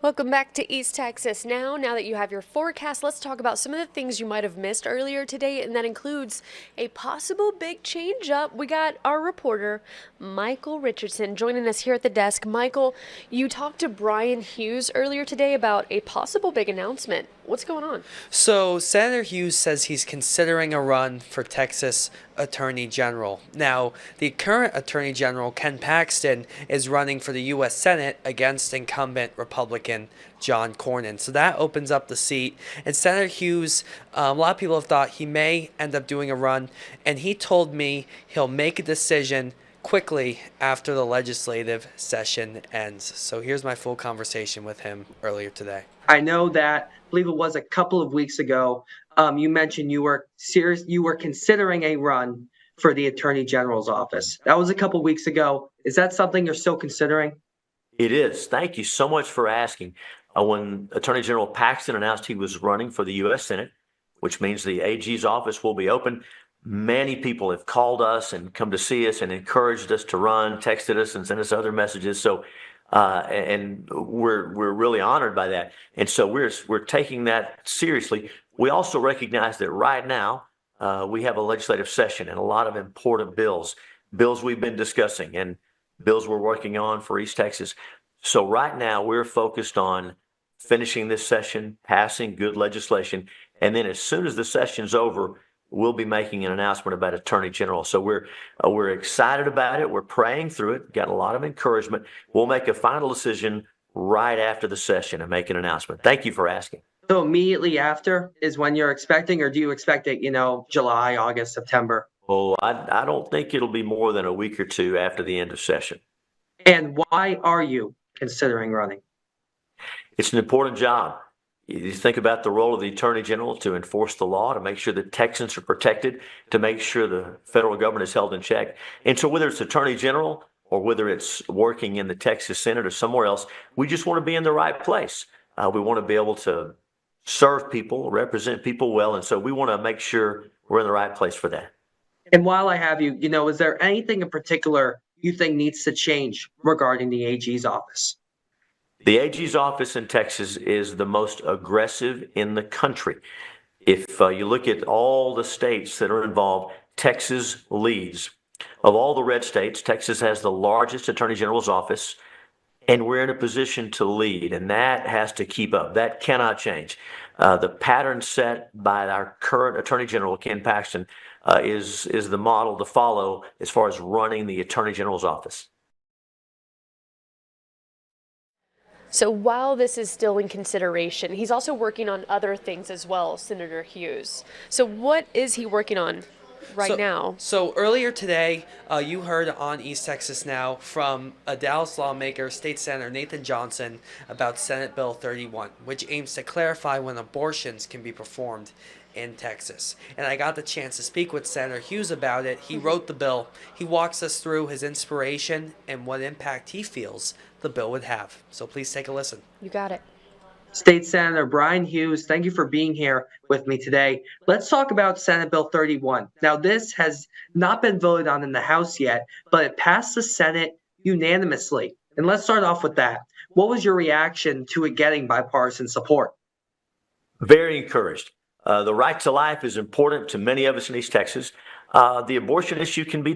Welcome back to East Texas Now. Now that you have your forecast, let's talk about some of the things you might have missed earlier today, and that includes a possible big change up. We got our reporter, Michael Richardson, joining us here at the desk. Michael, you talked to Bryan Hughes earlier today about a possible big announcement. What's going on? So, Senator Hughes says he's considering a run for Texas Attorney General. Now, the current Attorney General, Ken Paxton, is running for the U.S. Senate against incumbent Republican John Cornyn. So that opens up the seat. And Senator Hughes, a lot of people have thought he may end up doing a run, and he told me he'll make a decision quickly after the legislative session ends. So here's my full conversation with him earlier today. I know that, I believe it was a couple of weeks ago, you mentioned you were considering a run for the Attorney General's office. That was a couple of weeks ago. Is that something you're still considering? It is. Thank you so much for asking. When Attorney General Paxton announced he was running for the U.S. Senate, which means the AG's office will be open, many people have called us and come to see us and encouraged us to run, texted us and sent us other messages. So, and we're really honored by that. And so we're taking that seriously. We also recognize that right now we have a legislative session and a lot of important bills we've been discussing and bills we're working on for East Texas. So right now we're focused on finishing this session, passing good legislation, and then as soon as the session's over, we'll be making an announcement about Attorney General. So we're excited about it. We're praying through it. Got a lot of encouragement. We'll make a final decision right after the session and make an announcement. Thank you for asking. So immediately after is when you're expecting, or do you expect it, July, August, September? Oh, I don't think it'll be more than a week or two after the end of session. And why are you considering running? It's an important job. You think about the role of the Attorney General to enforce the law, to make sure that Texans are protected, to make sure the federal government is held in check. And so whether it's Attorney General or whether it's working in the Texas Senate or somewhere else, we just want to be in the right place. We want to be able to serve people, represent people well. And so we want to make sure we're in the right place for that. And while I have you, is there anything in particular you think needs to change regarding the AG's office? The AG's office in Texas is the most aggressive in the country. If you look at all the states that are involved, Texas leads. Of all the red states, Texas has the largest Attorney General's office, and we're in a position to lead, and that has to keep up. That cannot change. The pattern set by our current Attorney General, Ken Paxton, is the model to follow as far as running the Attorney General's office. So while this is still in consideration, he's also working on other things as well, Senator Hughes. So what is he working on right now? So earlier today, you heard on East Texas Now from a Dallas lawmaker, State Senator Nathan Johnson, about Senate Bill 31, which aims to clarify when abortions can be performed in Texas. And I got the chance to speak with Senator Hughes about it. He wrote the bill. He walks us through his inspiration and what impact he feels the bill would have. So please take a listen. You got it. State Senator Bryan Hughes, thank you for being here with me today. Let's talk about Senate Bill 31. Now, this has not been voted on in the House yet, but it passed the Senate unanimously. And let's start off with that. What was your reaction to it getting bipartisan support? Very encouraged. The right to life is important to many of us in East Texas. The abortion issue can be